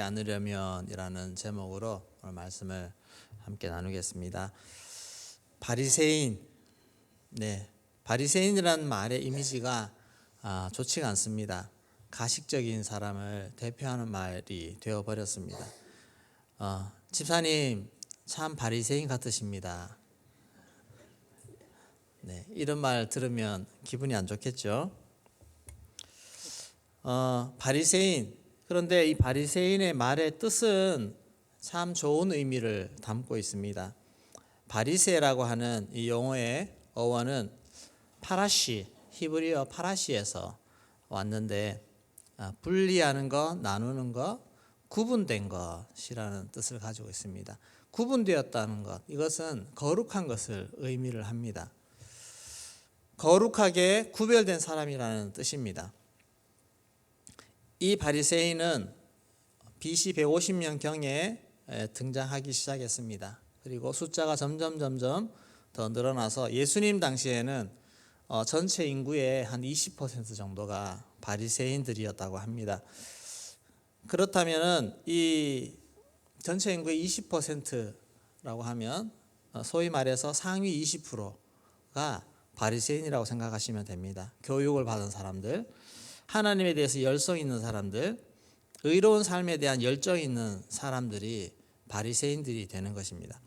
않으려면이라는 제목으로 오늘 말씀을 함께 나누겠습니다. 바리새인, 바리새인이라는 말의 이미지가 좋지가 않습니다. 가식적인 사람을 대표하는 말이 되어버렸습니다. 집사님 참 바리새인 같으십니다. 이런 말 들으면 기분이 안 좋겠죠. 바리새인, 그런데 이 바리새인의 말의 뜻은 참 좋은 의미를 담고 있습니다. 바리새라고 하는 이 용어의 어원은 파라시, 히브리어 파라시에서 왔는데 분리하는 것, 나누는 것, 구분된 것이라는 뜻을 가지고 있습니다. 구분되었다는 것, 이것은 거룩한 것을 의미를 합니다. 거룩하게 구별된 사람이라는 뜻입니다. 이 바리새인은 BC 150년경에 등장하기 시작했습니다. 그리고 숫자가 점점 더 늘어나서 예수님 당시에는 전체 인구의 한 20% 정도가 바리새인들이었다고 합니다. 그렇다면 이 전체 인구의 20%라고 하면 소위 말해서 상위 20%가 바리새인이라고 생각하시면 됩니다. 교육을 받은 사람들, 하나님에 대해서 열성 있는 사람들, 의로운 삶에 대한 열정 있는 사람들이 바리새인들이 되는 것입니다.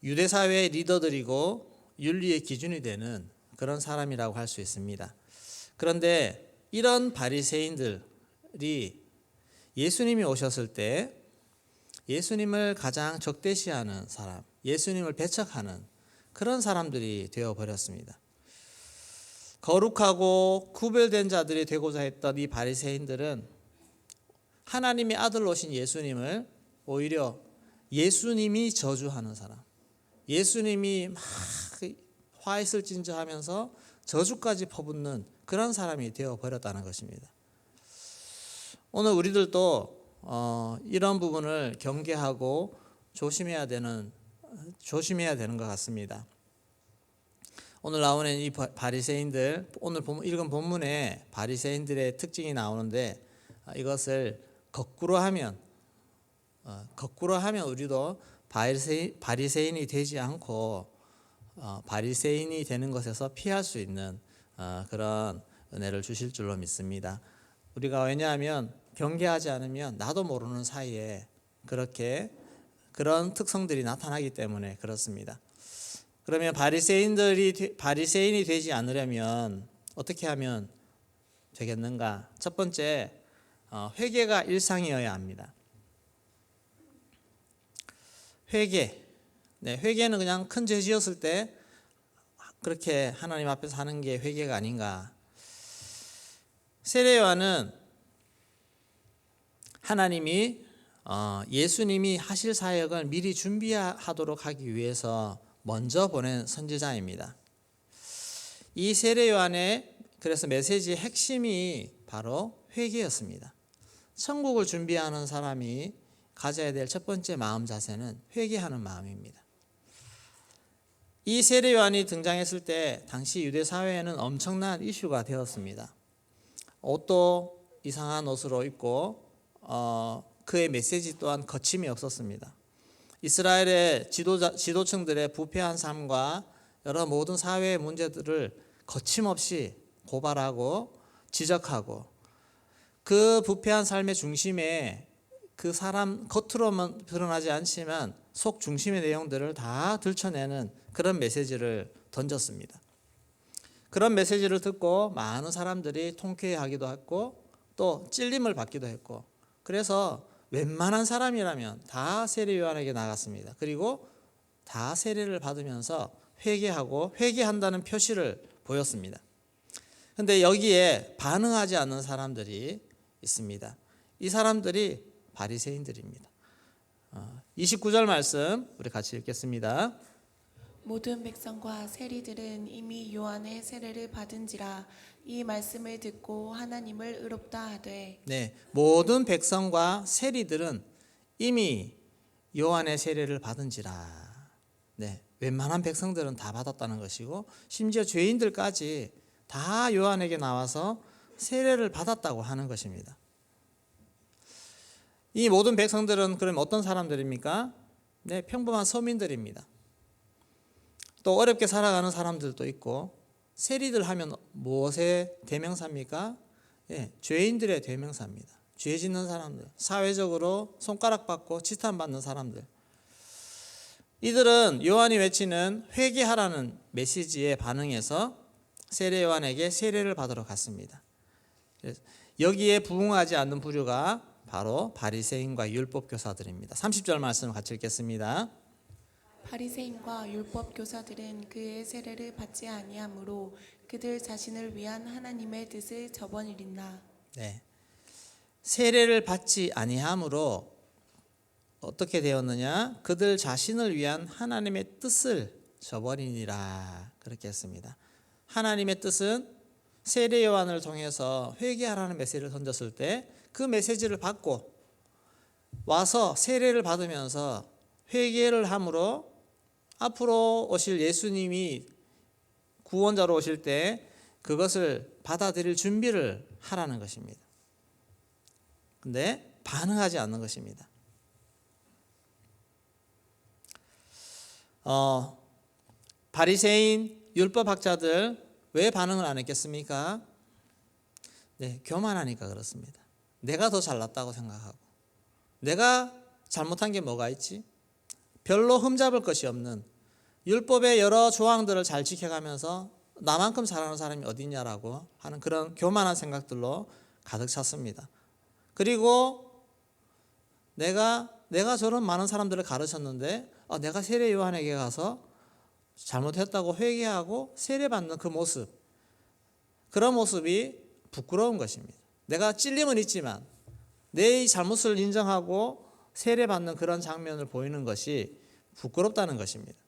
유대 사회의 리더들이고 윤리의 기준이 되는 그런 사람이라고 할 수 있습니다. 그런데 이런 바리새인들이 예수님이 오셨을 때 예수님을 가장 적대시하는 사람, 예수님을 배척하는 그런 사람들이 되어버렸습니다. 거룩하고 구별된 자들이 되고자 했던 이 바리새인들은 하나님의 아들로 오신 예수님을 오히려 예수님이 저주하는 사람, 예수님이 막 화있을진저하면서 저주까지 퍼붓는 그런 사람이 되어버렸다는 것입니다. 오늘 우리들도 이런 부분을 경계하고 조심해야 되는 것 같습니다. 오늘 나오는 이 바리새인들, 오늘 읽은 본문에 바리새인들의 특징이 나오는데 이것을 거꾸로 하면 우리도 바리새인이 되지 않고 바리새인이 되는 것에서 피할 수 있는 그런 은혜를 주실 줄로 믿습니다. 우리가 왜냐하면 경계하지 않으면 나도 모르는 사이에 그런 특성들이 나타나기 때문에 그렇습니다. 그러면 바리새인이 되지 않으려면 어떻게 하면 되겠는가? 첫 번째, 회개가 일상이어야 합니다. 회개는 그냥 큰 죄 지었을 때 그렇게 하나님 앞에서 하는 게 회개가 아닌가. 세례요한은 하나님이 예수님이 하실 사역을 미리 준비하도록 하기 위해서 먼저 보낸 선지자입니다. 이 세례요한의 그래서 메시지의 핵심이 바로 회개였습니다. 천국을 준비하는 사람이 가져야 될 첫 번째 마음 자세는 회개하는 마음입니다. 이 세례요한이 등장했을 때 당시 유대 사회에는 엄청난 이슈가 되었습니다. 옷도 이상한 옷으로 입고 그의 메시지 또한 거침이 없었습니다. 이스라엘의 지도층들의 부패한 삶과 여러 모든 사회의 문제들을 거침없이 고발하고 지적하고 그 부패한 삶의 중심에 그 사람 겉으로만 드러나지 않지만 속 중심의 내용들을 다 들춰내는 그런 메시지를 던졌습니다. 그런 메시지를 듣고 많은 사람들이 통쾌해하기도 했고 또 찔림을 받기도 했고 그래서 웬만한 사람이라면 다 세례 요한에게 나갔습니다. 그리고 다 세례를 받으면서 회개한다는 표시를 보였습니다. 그런데 여기에 반응하지 않는 사람들이 있습니다. 이 사람들이 바리새인들입니다. 29절 말씀 우리 같이 읽겠습니다. 모든 백성과 세리들은 이미 요한의 세례를 받은지라 이 말씀을 듣고 하나님을 의롭다 하되. 모든 백성과 세리들은 이미 요한의 세례를 받은지라. 웬만한 백성들은 다 받았다는 것이고 심지어 죄인들까지 다 요한에게 나와서 세례를 받았다고 하는 것입니다. 이 모든 백성들은 그럼 어떤 사람들입니까? 네, 평범한 서민들입니다. 또 어렵게 살아가는 사람들도 있고, 세리들 하면 무엇의 대명사입니까? 예, 죄인들의 대명사입니다. 죄 짓는 사람들, 사회적으로 손가락 받고 지탄받는 사람들. 이들은 요한이 외치는 회개하라는 메시지에 반응해서 세례 요한에게 세례를 받으러 갔습니다. 여기에 부응하지 않는 부류가 바로 바리새인과 율법 교사들입니다. 30절 말씀을 같이 읽겠습니다. 바리새인과 율법 교사들은 그의 세례를 받지 아니하므로 그들 자신을 위한 하나님의 뜻을 저버리리라. 네. 세례를 받지 아니함으로 어떻게 되었느냐? 그들 자신을 위한 하나님의 뜻을 저버리니라. 그렇게 했습니다. 하나님의 뜻은 세례 요한을 통해서 회개하라는 메시지를 던졌을 때 그 메시지를 받고 와서 세례를 받으면서 회개를 함으로 앞으로 오실 예수님이 구원자로 오실 때 그것을 받아들일 준비를 하라는 것입니다. 근데 반응하지 않는 것입니다. 바리새인 율법학자들 왜 반응을 안 했겠습니까? 네, 교만하니까 그렇습니다. 내가 더 잘났다고 생각하고, 내가 잘못한 게 뭐가 있지? 별로 흠잡을 것이 없는 율법의 여러 조항들을 잘 지켜가면서 나만큼 잘하는 사람이 어딨냐라고 하는 그런 교만한 생각들로 가득 찼습니다. 그리고 내가 저런 많은 사람들을 가르쳤는데 내가 세례 요한에게 가서 잘못했다고 회개하고 세례받는 그 모습, 그런 모습이 부끄러운 것입니다. 내가 찔림은 있지만 내 잘못을 인정하고 세례받는 그런 장면을 보이는 것이 부끄럽다는 것입니다.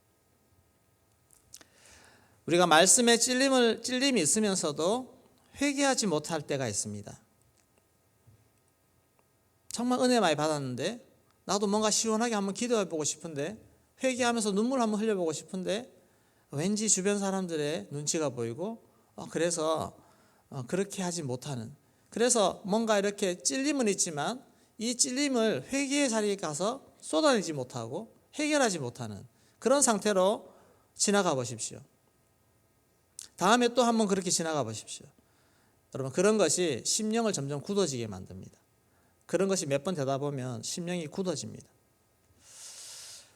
우리가 말씀에 찔림이 있으면서도 회개하지 못할 때가 있습니다. 정말 은혜 많이 받았는데 나도 뭔가 시원하게 한번 기도해 보고 싶은데, 회개하면서 눈물 한번 흘려보고 싶은데 왠지 주변 사람들의 눈치가 보이고 그래서 그렇게 하지 못하는, 그래서 뭔가 이렇게 찔림은 있지만 이 찔림을 회개의 자리에 가서 쏟아내지 못하고 해결하지 못하는 그런 상태로 지나가 보십시오. 다음에 또 한번 그렇게 지나가 보십시오. 여러분, 그런 것이 심령을 점점 굳어지게 만듭니다. 그런 것이 몇 번 되다 보면 심령이 굳어집니다.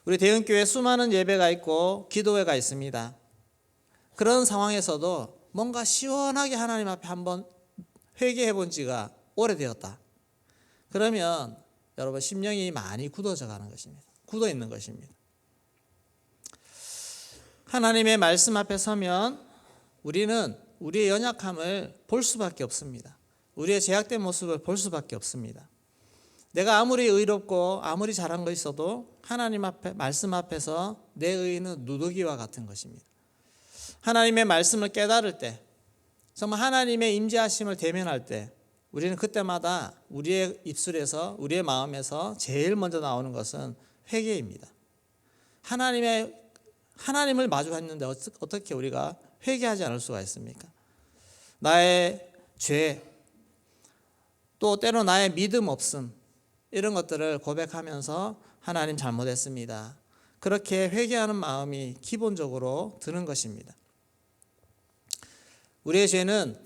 우리 대은교회에 수많은 예배가 있고 기도회가 있습니다. 그런 상황에서도 뭔가 시원하게 하나님 앞에 한번 회개해 본 지가 오래되었다. 그러면 여러분, 심령이 많이 굳어져 가는 것입니다. 굳어 있는 것입니다. 하나님의 말씀 앞에 서면 우리는 우리의 연약함을 볼 수밖에 없습니다. 우리의 제약된 모습을 볼 수밖에 없습니다. 내가 아무리 의롭고 아무리 잘한 거 있어도 하나님 앞에, 말씀 앞에서 내 의는 누더기와 같은 것입니다. 하나님의 말씀을 깨달을 때, 정말 하나님의 임재하심을 대면할 때 우리는 그때마다 우리의 입술에서, 우리의 마음에서 제일 먼저 나오는 것은 회개입니다. 하나님을 마주했는데 어떻게 우리가 회개하지 않을 수가 있습니까? 나의 죄, 또 때로 나의 믿음 없음, 이런 것들을 고백하면서 하나님 잘못했습니다. 그렇게 회개하는 마음이 기본적으로 드는 것입니다. 우리의 죄는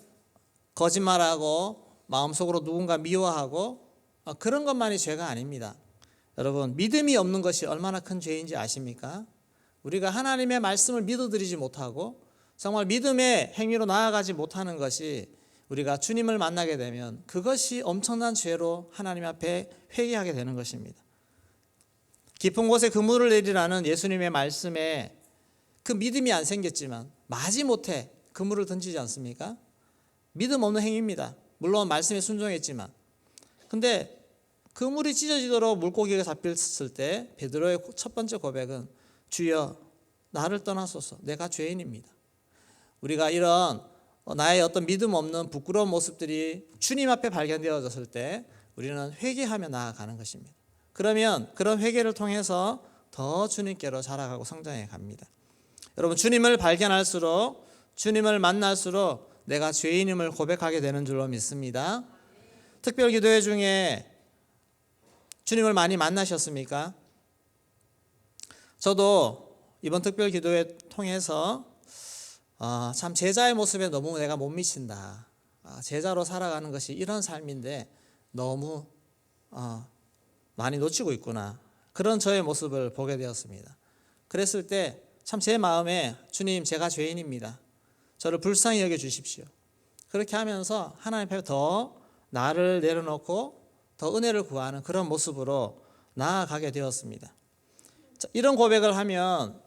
거짓말하고 마음속으로 누군가 미워하고 그런 것만이 죄가 아닙니다. 여러분, 믿음이 없는 것이 얼마나 큰 죄인지 아십니까? 우리가 하나님의 말씀을 믿어드리지 못하고 정말 믿음의 행위로 나아가지 못하는 것이, 우리가 주님을 만나게 되면 그것이 엄청난 죄로 하나님 앞에 회개하게 되는 것입니다. 깊은 곳에 그물을 내리라는 예수님의 말씀에 그 믿음이 안 생겼지만 마지못해 그물을 던지지 않습니까? 믿음 없는 행위입니다. 물론 말씀에 순종했지만. 근데 그물이 찢어지도록 물고기가 잡혔을 때 베드로의 첫 번째 고백은 주여 나를 떠나소서, 내가 죄인입니다. 우리가 이런 나의 어떤 믿음 없는 부끄러운 모습들이 주님 앞에 발견되어졌을 때 우리는 회개하며 나아가는 것입니다. 그러면 그런 회개를 통해서 더 주님께로 자라가고 성장해 갑니다. 여러분, 주님을 발견할수록, 주님을 만날수록 내가 죄인임을 고백하게 되는 줄로 믿습니다. 특별기도회 중에 주님을 많이 만나셨습니까? 저도 이번 특별 기도회 통해서 참 제자의 모습에 너무 내가 못 미친다. 제자로 살아가는 것이 이런 삶인데 너무 많이 놓치고 있구나. 그런 저의 모습을 보게 되었습니다. 그랬을 때 참 제 마음에 주님, 제가 죄인입니다. 저를 불쌍히 여겨 주십시오. 그렇게 하면서 하나님 앞에 더 나를 내려놓고 더 은혜를 구하는 그런 모습으로 나아가게 되었습니다. 자, 이런 고백을 하면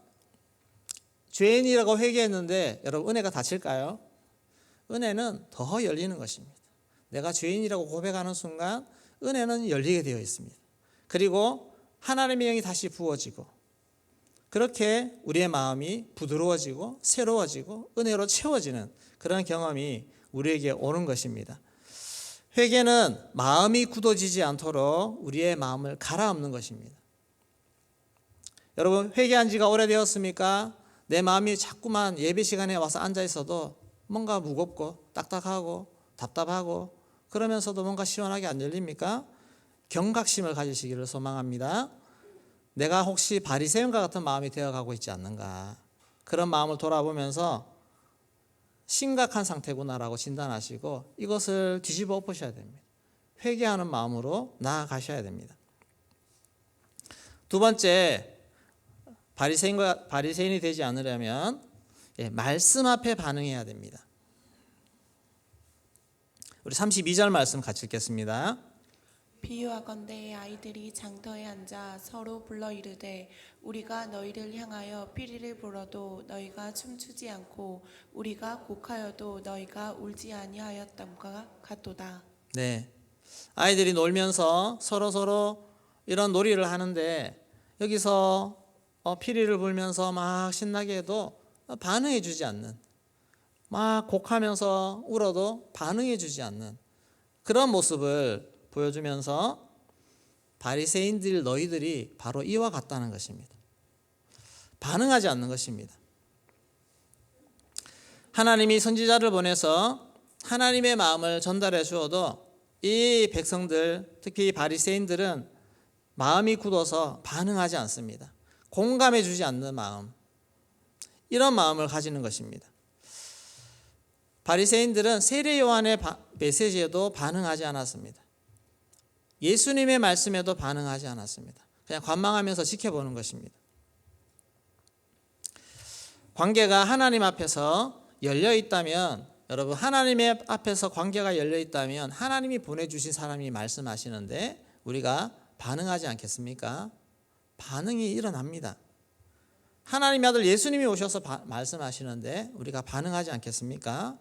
죄인이라고 회개했는데 여러분 은혜가 닫힐까요? 은혜는 더 열리는 것입니다. 내가 죄인이라고 고백하는 순간 은혜는 열리게 되어 있습니다. 그리고 하나님의 영이 다시 부어지고 그렇게 우리의 마음이 부드러워지고 새로워지고 은혜로 채워지는 그런 경험이 우리에게 오는 것입니다. 회개는 마음이 굳어지지 않도록 우리의 마음을 갈아엎는 것입니다. 여러분, 회개한 지가 오래되었습니까? 내 마음이 자꾸만 예배 시간에 와서 앉아 있어도 뭔가 무겁고 딱딱하고 답답하고 그러면서도 뭔가 시원하게 안 열립니까? 경각심을 가지시기를 소망합니다. 내가 혹시 바리새인과 같은 마음이 되어가고 있지 않는가? 그런 마음을 돌아보면서 심각한 상태구나라고 진단하시고 이것을 뒤집어 엎으셔야 됩니다. 회개하는 마음으로 나아가셔야 됩니다. 두 번째, 바리새인이 되지 않으려면 말씀 앞에 반응해야 됩니다. 우리 32절 말씀 같이 읽겠습니다. 비유하건대 아이들이 장터에 앉아 서로 불러 이르되 우리가 너희를 향하여 피리를 불어도 너희가 춤추지 않고 우리가 곡하여도 너희가 울지 아니하였던가 같도다. 네, 아이들이 놀면서 서로 이런 놀이를 하는데 여기서 피리를 불면서 막 신나게 해도 반응해 주지 않는, 막 곡하면서 울어도 반응해 주지 않는 그런 모습을 보여주면서 바리새인들 너희들이 바로 이와 같다는 것입니다. 반응하지 않는 것입니다. 하나님이 선지자를 보내서 하나님의 마음을 전달해 주어도 이 백성들, 특히 바리새인들은 마음이 굳어서 반응하지 않습니다. 공감해 주지 않는 마음, 이런 마음을 가지는 것입니다. 바리새인들은 세례 요한의 메시지에도 반응하지 않았습니다. 예수님의 말씀에도 반응하지 않았습니다. 그냥 관망하면서 지켜보는 것입니다. 관계가 하나님 앞에서 열려 있다면, 여러분, 하나님의 앞에서 관계가 열려 있다면 하나님이 보내주신 사람이 말씀하시는데 우리가 반응하지 않겠습니까? 반응이 일어납니다. 하나님의 아들 예수님이 오셔서 말씀하시는데 우리가 반응하지 않겠습니까?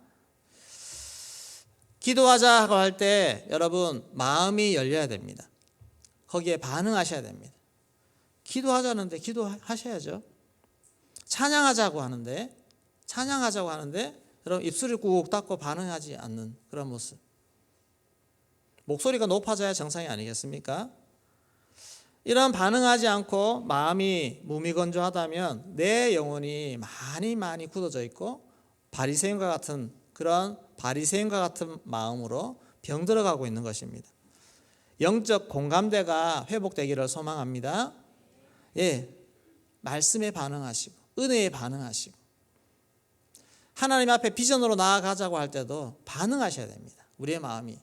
기도하자고 할 때 여러분 마음이 열려야 됩니다. 거기에 반응하셔야 됩니다. 기도하자는데 기도하셔야죠. 찬양하자고 하는데 여러분 입술을 꾹 닫고 반응하지 않는 그런 모습. 목소리가 높아져야 정상이 아니겠습니까? 이런 반응하지 않고 마음이 무미건조하다면 내 영혼이 많이 굳어져 있고 바리새인과 같은 마음으로 병들어가고 있는 것입니다. 영적 공감대가 회복되기를 소망합니다. 말씀에 반응하시고 은혜에 반응하시고 하나님 앞에 비전으로 나아가자고 할 때도 반응하셔야 됩니다. 우리의 마음이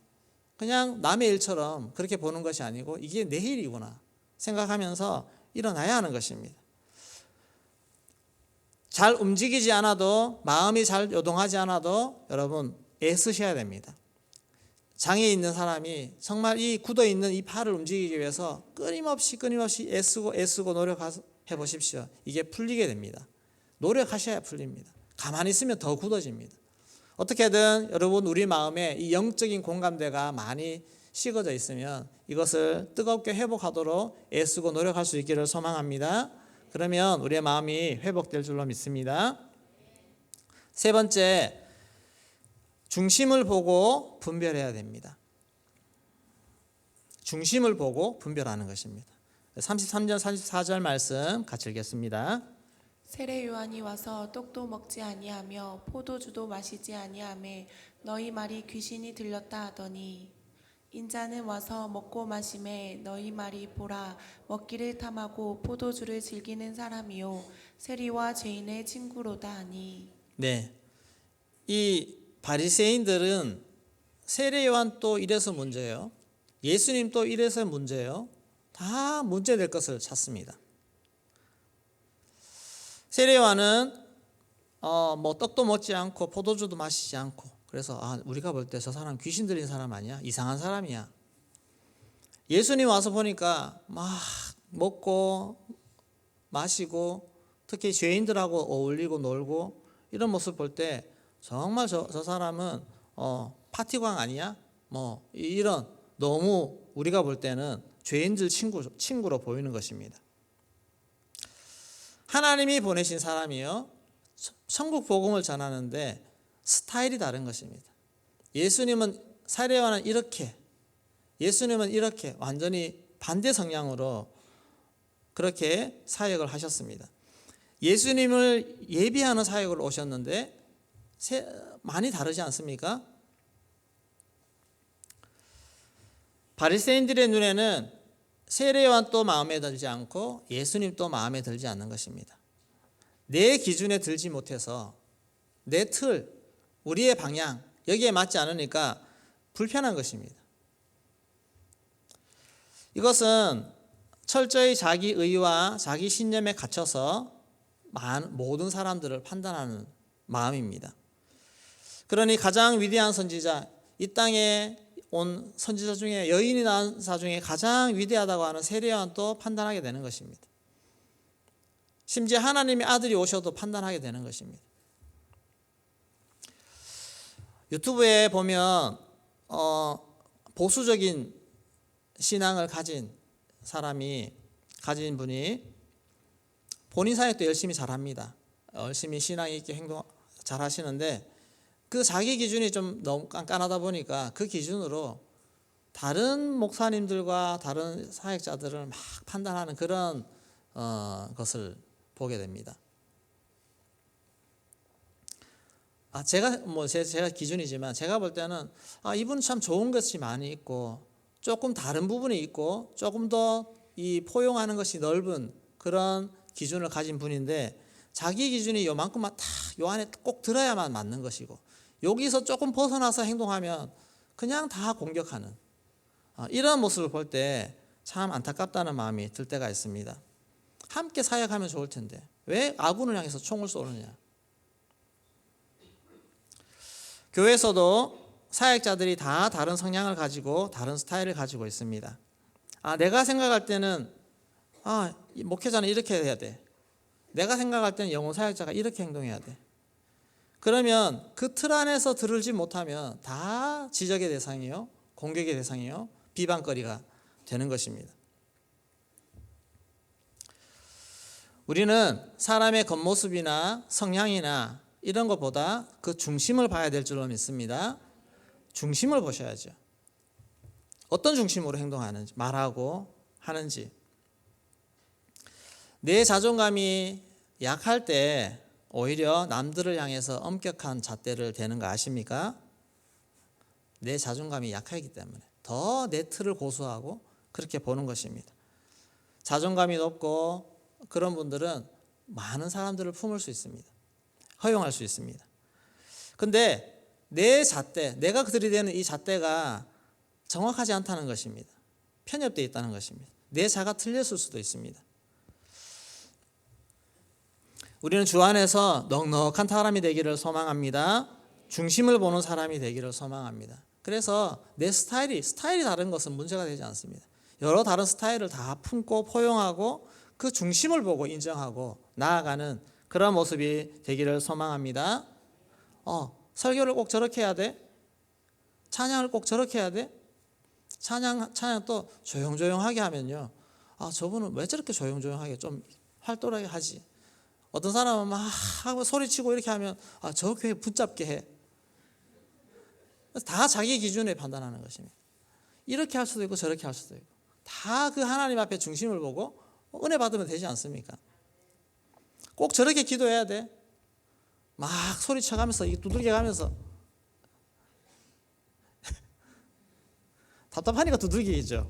그냥 남의 일처럼 그렇게 보는 것이 아니고 이게 내 일이구나 생각하면서 일어나야 하는 것입니다. 잘 움직이지 않아도, 마음이 잘 요동하지 않아도 여러분 애쓰셔야 됩니다. 장애 있는 사람이 정말 이 굳어있는 이 팔을 움직이기 위해서 끊임없이 애쓰고 노력해 보십시오. 이게 풀리게 됩니다. 노력하셔야 풀립니다. 가만히 있으면 더 굳어집니다. 어떻게든 여러분 우리 마음에 이 영적인 공감대가 많이 식어져 있으면 이것을 뜨겁게 회복하도록 애쓰고 노력할 수 있기를 소망합니다. 그러면 우리의 마음이 회복될 줄로 믿습니다. 세 번째, 중심을 보고 분별해야 됩니다. 중심을 보고 분별하는 것입니다. 33절 34절 말씀 같이 읽겠습니다. 세례 요한이 와서 떡도 먹지 아니하며 포도주도 마시지 아니하매 너희 말이 귀신이 들렸다 하더니 인자는 와서 먹고 마심에 너희 말이 보라 먹기를 탐하고 포도주를 즐기는 사람이요 세리와 죄인의 친구로다 하니. 네, 이 바리새인들은 세례요한 또 이래서 문제예요. 예수님 또 이래서 문제예요. 다 문제될 것을 찾습니다. 세례요한은 뭐 떡도 먹지 않고 포도주도 마시지 않고, 그래서 우리가 볼 때 저 사람 귀신 들린 사람 아니야? 이상한 사람이야. 예수님 와서 보니까 막 먹고 마시고 특히 죄인들하고 어울리고 놀고 이런 모습 볼 때 정말 저 사람은 파티광 아니야? 뭐 이런 너무 우리가 볼 때는 죄인들 친구로 보이는 것입니다. 하나님이 보내신 사람이요, 천국 복음을 전하는데 스타일이 다른 것입니다. 예수님은 세례요한은 이렇게, 예수님은 이렇게 완전히 반대 성향으로 그렇게 사역을 하셨습니다. 예수님을 예비하는 사역으로 오셨는데 많이 다르지 않습니까? 바리새인들의 눈에는 세례요한도 마음에 들지 않고 예수님도 마음에 들지 않는 것입니다. 내 기준에 들지 못해서 내 틀, 우리의 방향 여기에 맞지 않으니까 불편한 것입니다. 이것은 철저히 자기 의와 자기 신념에 갇혀서 모든 사람들을 판단하는 마음입니다. 그러니 가장 위대한 선지자, 이 땅에 온 선지자 중에 여인이 낳은 사 중에 가장 위대하다고 하는 세례요한도 판단하게 되는 것입니다. 심지어 하나님의 아들이 오셔도 판단하게 되는 것입니다. 유튜브에 보면 보수적인 신앙을 가진 분이 본인 사역도 열심히 잘합니다. 열심히 신앙 있게 행동 잘 하시는데 그 자기 기준이 좀 너무 깐깐하다 보니까 그 기준으로 다른 목사님들과 다른 사역자들을 막 판단하는 그런 것을 보게 됩니다. 제가 기준이지만 제가 볼 때는 이분은 참 좋은 것이 많이 있고 조금 다른 부분이 있고 조금 더 이 포용하는 것이 넓은 그런 기준을 가진 분인데 자기 기준이 요만큼만 딱 요 안에 꼭 들어야만 맞는 것이고 여기서 조금 벗어나서 행동하면 그냥 다 공격하는 이런 모습을 볼 때 참 안타깝다는 마음이 들 때가 있습니다. 함께 사역하면 좋을 텐데 왜 아군을 향해서 총을 쏘느냐. 교회에서도 사역자들이 다 다른 성향을 가지고 다른 스타일을 가지고 있습니다. 내가 생각할 때는 목회자는 이렇게 해야 돼. 내가 생각할 때는 영혼 사역자가 이렇게 행동해야 돼. 그러면 그 틀 안에서 들을지 못하면 다 지적의 대상이요, 공격의 대상이요, 비방거리가 되는 것입니다. 우리는 사람의 겉모습이나 성향이나 이런 것보다 그 중심을 봐야 될 줄로 믿습니다. 중심을 보셔야죠. 어떤 중심으로 행동하는지, 말하고 하는지. 내 자존감이 약할 때 오히려 남들을 향해서 엄격한 잣대를 대는 거 아십니까? 내 자존감이 약하기 때문에 더 내 틀을 고수하고 그렇게 보는 것입니다. 자존감이 높고 그런 분들은 많은 사람들을 품을 수 있습니다. 허용할 수 있습니다. 근데 내 잣대, 내가 들이대는 이 잣대가 정확하지 않다는 것입니다. 편협되어 있다는 것입니다. 내 자가 틀렸을 수도 있습니다. 우리는 주 안에서 넉넉한 사람이 되기를 소망합니다. 중심을 보는 사람이 되기를 소망합니다. 그래서 내 스타일이 다른 것은 문제가 되지 않습니다. 여러 다른 스타일을 다 품고 포용하고 그 중심을 보고 인정하고 나아가는 그런 모습이 되기를 소망합니다. 설교를 꼭 저렇게 해야 돼? 찬양을 꼭 저렇게 해야 돼? 찬양 또 조용조용하게 하면요. 저분은 왜 저렇게 조용조용하게 좀 활동하게 하지? 어떤 사람은 막 하고 소리치고 이렇게 하면 저 교회 붙잡게 해. 다 자기 기준에 판단하는 것입니다. 이렇게 할 수도 있고 저렇게 할 수도 있고 다 그 하나님 앞에 중심을 보고 은혜 받으면 되지 않습니까? 꼭 저렇게 기도해야 돼? 막 소리쳐가면서 두들겨가면서 답답하니까 두들기죠.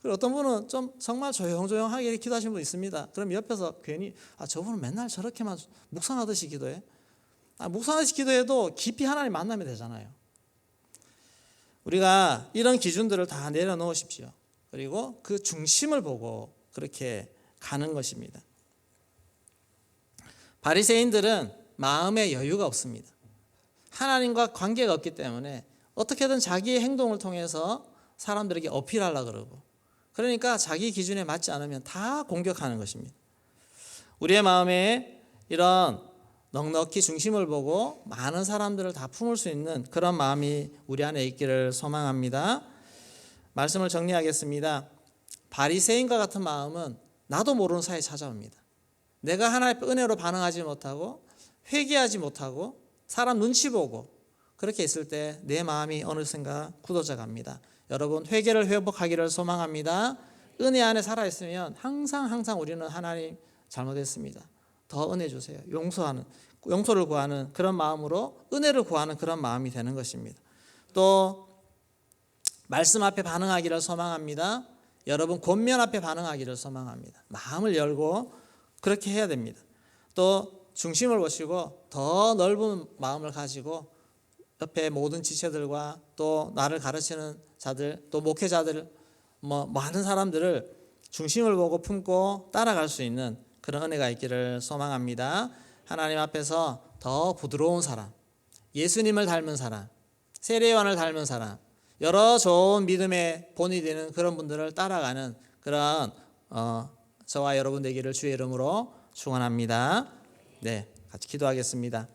그리고 어떤 분은 좀 정말 조용조용하게 이렇게 기도하시는 분 있습니다. 그럼 옆에서 괜히 저분은 맨날 저렇게만 묵상하듯이 기도해. 묵상하듯이 기도해도 깊이 하나님 만나면 되잖아요. 우리가 이런 기준들을 다 내려놓으십시오. 그리고 그 중심을 보고 그렇게 가는 것입니다. 바리새인들은 마음에 여유가 없습니다. 하나님과 관계가 없기 때문에 어떻게든 자기의 행동을 통해서 사람들에게 어필하려고 그러고, 그러니까 자기 기준에 맞지 않으면 다 공격하는 것입니다. 우리의 마음에 이런 넉넉히 중심을 보고 많은 사람들을 다 품을 수 있는 그런 마음이 우리 안에 있기를 소망합니다. 말씀을 정리하겠습니다. 바리새인과 같은 마음은 나도 모르는 사이에 찾아옵니다. 내가 하나님의 은혜로 반응하지 못하고 회개하지 못하고 사람 눈치 보고 그렇게 있을 때 내 마음이 어느샌가 굳어져 갑니다. 여러분, 회개를 회복하기를 소망합니다. 은혜 안에 살아있으면 항상 우리는 하나님 잘못했습니다, 더 은혜 주세요, 용서를 구하는 그런 마음으로 은혜를 구하는 그런 마음이 되는 것입니다. 또 말씀 앞에 반응하기를 소망합니다. 여러분, 권면 앞에 반응하기를 소망합니다. 마음을 열고 그렇게 해야 됩니다. 또 중심을 보시고 더 넓은 마음을 가지고 옆에 모든 지체들과 또 나를 가르치는 자들, 또 목회자들, 많은 사람들을 중심을 보고 품고 따라갈 수 있는 그런 은혜가 있기를 소망합니다. 하나님 앞에서 더 부드러운 사람, 예수님을 닮은 사람, 세례요한을 닮은 사람, 여러 좋은 믿음의 본이 되는 그런 분들을 따라가는 그런 저와 여러분 되기를 주의 이름으로 축원합니다. 네, 같이 기도하겠습니다.